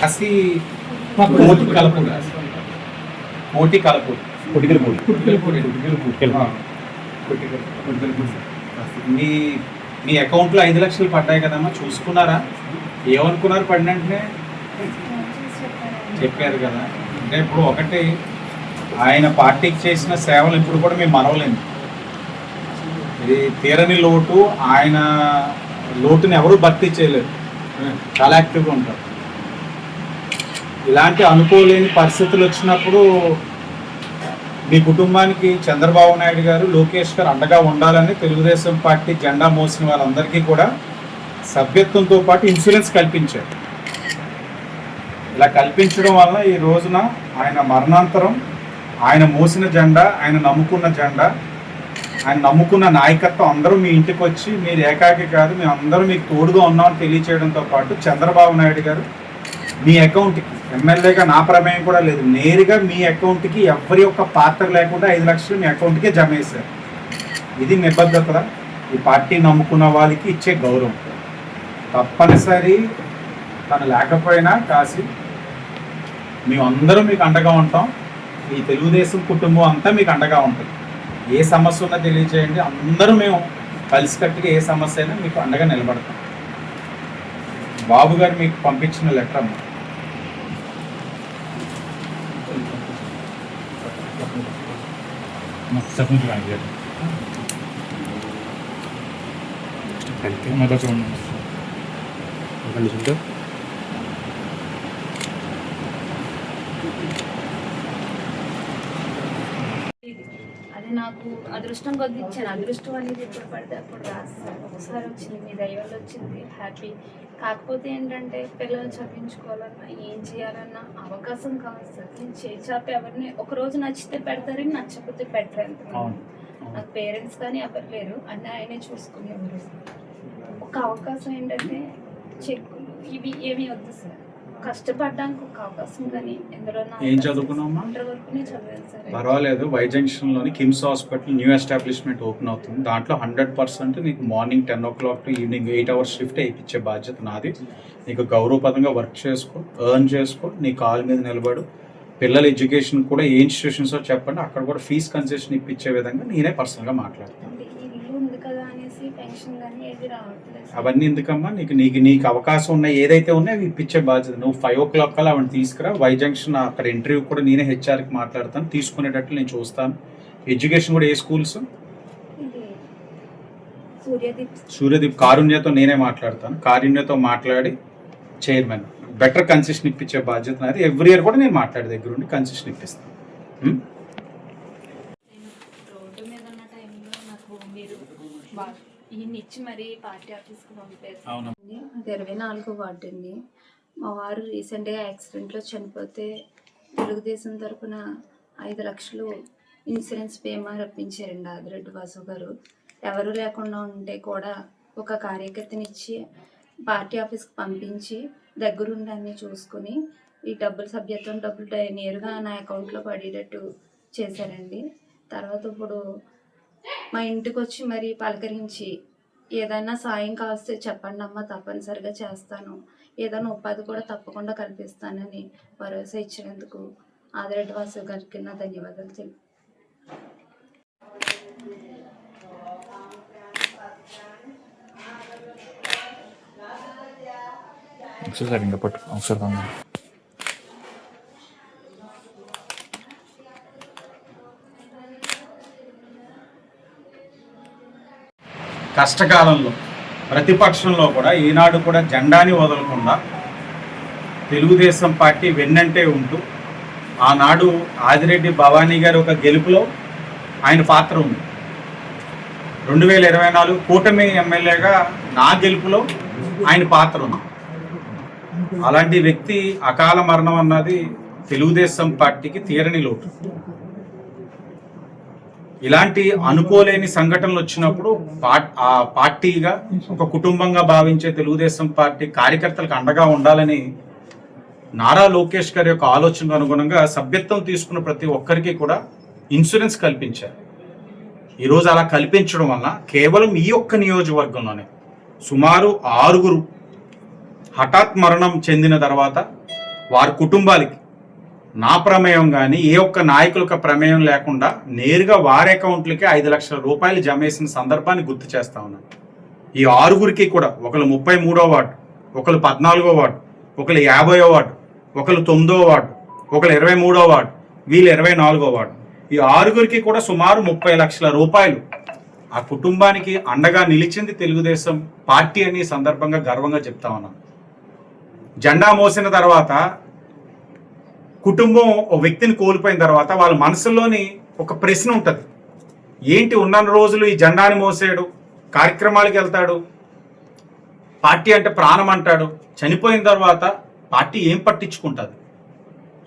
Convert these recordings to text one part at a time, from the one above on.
కాశీ కోటి కలపూడి కోటి కలపూడి మీ మీ అకౌంట్లో 5 లక్షలు పడ్డాయి కదమ్మా, చూసుకున్నారా? ఏమనుకున్నారు పడిన వెంటనే? చెప్పారు కదా. అంటే ఇప్పుడు ఒకటి, ఆయన పార్టీకి చేసిన సేవలు ఇప్పుడు కూడా మేము మరవలేము. ఇది తీరని లోటు. ఆయన లోటుని ఎవరు భర్తీ చేయలేరు. చాలా యాక్టివ్గా ఉంటారు. ఇలాంటి అనుకోలేని పరిస్థితులు వచ్చినప్పుడు మీ కుటుంబానికి చంద్రబాబు నాయుడు గారు, లోకేష్ గారు అండగా ఉండాలని తెలుగుదేశం పార్టీ జెండా మోసిన వాళ్ళందరికీ కూడా సభ్యత్వంతో పాటు ఇన్సూరెన్స్ కల్పించారు. ఇలా కల్పించడం వల్ల ఈ రోజున ఆయన మరణాంతరం ఆయన మోసిన జెండా, ఆయన నమ్ముకున్న జెండా, ఆయన నమ్ముకున్న నాయకత్వం అందరూ మీ ఇంటికి వచ్చి, మీరు ఏకాకి కాదు, మేము అందరూ మీకు తోడుగా ఉన్నామని తెలియచేయడంతో పాటు చంద్రబాబు నాయుడు గారు మీ అకౌంట్కి, ఎమ్మెల్యేగా నా ప్రమేయం కూడా లేదు, నేరుగా మీ అకౌంట్కి ఎవరి యొక్క పాత్ర లేకుండా 5 లక్షలు మీ అకౌంట్కే జమ చేశారు. ఇది నిబద్ధత, ఈ పార్టీ నమ్ముకున్న వాళ్ళకి ఇచ్చే గౌరవం. తప్పనిసరి తను లేకపోయినా కాశీ మేమందరం మీకు అండగా ఉంటాం. ఈ తెలుగుదేశం కుటుంబం అంతా మీకు అండగా ఉంటుంది. ఏ సమస్య ఉన్నా తెలియజేయండి, అందరూ మేము కలిసికట్టుగా ఏ సమస్య అయినా మీకు అండగా నిలబడతాం. బాబు గారు మీకు పంపించిన లెటర్ అమ్మ. అది నాకు అదృష్టం కొద్ది ఇచ్చాను. అదృష్టం అనేది ఎప్పుడు పడితే అప్పుడు రాస్తాను. ఒకసారి వచ్చింది, మీ దయవల్ల వచ్చింది, హ్యాపీ. కాకపోతే ఏంటంటే పిల్లలు చదివించుకోవాలన్నా, ఏం చేయాలన్నా అవకాశం కావాలి సార్. నేను చేచాపి ఎవరిని ఒకరోజు నచ్చితే పెడతారని, నచ్చకపోతే పెట్టరు. ఎంత నాకు పేరెంట్స్ కానీ ఎవరు లేరు, అన్నీ ఆయనే చూసుకునేవారు. ఒక అవకాశం ఏంటంటే చెక్కులు ఇవి ఏమీ వద్దు సార్, కష్టపడడానికి ఒక అవకాశం. కానీ ఎందులో ఏం చదువుకున్నామా? ఇంటర్ వరకునే చదివాను సార్. పర్వాలేదు. వై జంక్షన్లోని KIMS hospital new establishment open అవుతుంది. దాంట్లో 100% నీకు morning 10 o'clock to evening 8 hours shift ఇప్పించే బాధ్యత నాది. నీకు గౌరవపదంగా వర్క్ చేసుకో, ఎర్న్ చేసుకో, నీ కాల్ మీద నిలబడు. పిల్లల ఎడ్యుకేషన్ కూడా ఏ ఇన్స్టిట్యూషన్సో చెప్పండి, అక్కడ కూడా ఫీజు కన్సెషన్ ఇప్పించే విధంగా నేనే పర్సనల్గా మాట్లాడతాను. అవన్నీ ఎందుకమ్మా? నీకు అవకాశం ఉన్నాయి, ఏదైతే ఉన్నాయో అవి ఇప్పించే బాధ్యత. నువ్వు 5 o'clock కల్లా ఆవిడ తీసుకురా. వై జంక్షన్ అక్కడ ఇంటర్వ్యూ కూడా నేనే హెచ్ఆర్కి మాట్లాడతాను, తీసుకునేటట్లు నేను చూస్తాను. ఎడ్యుకేషన్ కూడా ఏ స్కూల్స్? సూర్యదీప్. కారుణ్యతో నేనే మాట్లాడతాను. కారుణ్యతో మాట్లాడి చైర్మన్ బెటర్ కన్సెషన్ ఇప్పించే బాధ్యత నాది. ఎవ్రీ ఇయర్ కూడా నేను మాట్లాడే దగ్గర ఉండి కన్సెషన్ ఇప్పిస్తాను. ఇచ్చి మరి పార్టీ ఆఫీస్కి పంపేది. 24వ వార్డు అండి. మా వారు రీసెంట్గా యాక్సిడెంట్లో చనిపోతే తెలుగుదేశం తరఫున 5 లక్షలు ఇన్సూరెన్స్ బీమా రప్పించారండి ఆదిరెడ్డి వాసు గారు. ఎవరు లేకుండా ఉంటే కూడా ఒక కార్యకర్తనిచ్చి పార్టీ ఆఫీస్కి పంపించి దగ్గరుండి అన్నీ చూసుకుని ఈ సభ్యత్వం డబ్బులు నేరుగా నా అకౌంట్లో పడేటట్టు చేశారండి. తర్వాత ఇప్పుడు మా ఇంటికి వచ్చి మరి పలకరించి ఏదైనా సాయం కావస్తే చెప్పండి అమ్మ, తప్పనిసరిగా చేస్తాను, ఏదైనా ఉపాధి కూడా తప్పకుండా కల్పిస్తానని భరోసా ఇచ్చినందుకు ఆదిరెడ్డి వాసు గారికి నా ధన్యవాదాలు తెలుపు. కష్టకాలంలో ప్రతిపక్షంలో కూడా ఈనాడు కూడా జెండాని వదలకుండా తెలుగుదేశం పార్టీ వెన్నంటే ఉంటూ, ఆనాడు ఆదిరెడ్డి భవానీ గారి ఒక గెలుపులో ఆయన పాత్ర ఉంది. 2024 కూటమి ఎమ్మెల్యేగా నా గెలుపులో ఆయన పాత్ర ఉంది. అలాంటి వ్యక్తి అకాల మరణం అన్నది తెలుగుదేశం పార్టీకి తీరని లోటు. ఇలాంటి అనుకోలేని సంఘటనలు వచ్చినప్పుడు ఆ పార్టీగా ఒక కుటుంబంగా భావించే తెలుగుదేశం పార్టీ కార్యకర్తలకు అండగా ఉండాలని నారా లోకేష్ గారి యొక్క ఆలోచనకు అనుగుణంగా సభ్యత్వం తీసుకున్న ప్రతి ఒక్కరికి కూడా ఇన్సూరెన్స్ కల్పించారు. ఈరోజు అలా కల్పించడం వల్ల కేవలం ఈ ఒక్క నియోజకవర్గంలోనే సుమారు 6 హఠాత్ మరణం చెందిన తర్వాత వారి కుటుంబాలకి నా ప్రమేయం కానీ ఏ ఒక్క నాయకులకు ప్రమేయం లేకుండా నేరుగా వారి అకౌంట్లకి 5 లక్షల రూపాయలు జమ వేసిన సందర్భాన్ని గుర్తు చేస్తా ఉన్నాను. ఈ 6గురికి కూడా ఒకరు 33వ వార్డు, ఒకరు 14వ వార్డు, ఒకరు 50వ వార్డు, ఒకరు 9వ వార్డు, ఒకరు 23వ వార్డు, వీళ్ళు 24వ వార్డు. ఈ 6గురికి కూడా సుమారు 30 లక్షల రూపాయలు ఆ కుటుంబానికి అండగా నిలిచింది తెలుగుదేశం పార్టీ అని ఈ సందర్భంగా గర్వంగా చెప్తా ఉన్నాను. జెండా మోసిన తర్వాత కుటుంబం ఒక వ్యక్తిని కోల్పోయిన తర్వాత వాళ్ళ మనసులోని ఒక ప్రశ్న ఉంటుంది. ఏంటి ఉన్న రోజులు ఈ జెండాని మోసాడు, కార్యక్రమాలకు వెళ్తాడు, పార్టీ అంటే ప్రాణం అంటాడు, చనిపోయిన తర్వాత పార్టీ ఏం పట్టించుకుంటుంది,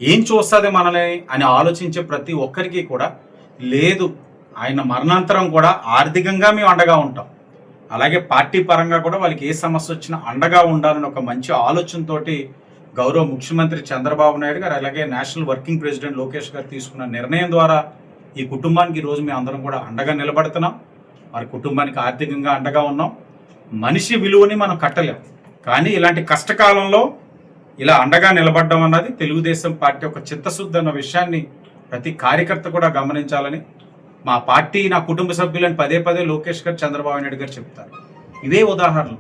ఏం చూస్తుంది మనల్ని అని ఆలోచించే ప్రతి ఒక్కరికి కూడా లేదు, ఆయన మరణాంతరం కూడా ఆర్థికంగా మేము అండగా ఉంటాం, అలాగే పార్టీ పరంగా కూడా వాళ్ళకి ఏ సమస్య వచ్చినా అండగా ఉండాలని ఒక మంచి ఆలోచనతోటి గౌరవ ముఖ్యమంత్రి చంద్రబాబు నాయుడు గారు అలాగే నేషనల్ వర్కింగ్ ప్రెసిడెంట్ లోకేష్ గారు తీసుకున్న నిర్ణయం ద్వారా ఈ కుటుంబానికి ఈరోజు మేము అందరం కూడా అండగా నిలబడుతున్నాం. వారి కుటుంబానికి ఆర్థికంగా అండగా ఉన్నాం. మనిషి విలువని మనం కట్టలేం, కానీ ఇలాంటి కష్టకాలంలో ఇలా అండగా నిలబడడం అన్నది తెలుగుదేశం పార్టీ ఒక చిత్తశుద్ధి అన్న విషయాన్ని ప్రతి కార్యకర్త కూడా గమనించాలని మా పార్టీ నా కుటుంబ సభ్యులని పదే పదే లోకేష్ గారు చంద్రబాబు నాయుడు గారు చెప్తారు. ఇవే ఉదాహరణలు,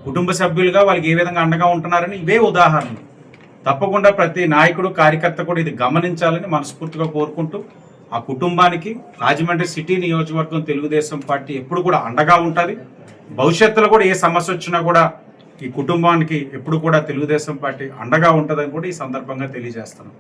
కుటుంబ సభ్యులుగా వాళ్ళకి ఏ విధంగా అండగా ఉంటున్నారని ఇవే ఉదాహరణలు. తప్పకుండా ప్రతి నాయకుడు కార్యకర్త కూడా ఇది గమనించాలని మనస్ఫూర్తిగా కోరుకుంటూ ఆ కుటుంబానికి రాజమండ్రి సిటీ నియోజకవర్గం తెలుగుదేశం పార్టీ ఎప్పుడు కూడా అండగా ఉంటుంది. భవిష్యత్తులో కూడా ఏ సమస్య వచ్చినా కూడా ఈ కుటుంబానికి ఎప్పుడు కూడా తెలుగుదేశం పార్టీ అండగా ఉంటుందని కూడా ఈ సందర్భంగా తెలియజేస్తున్నాం.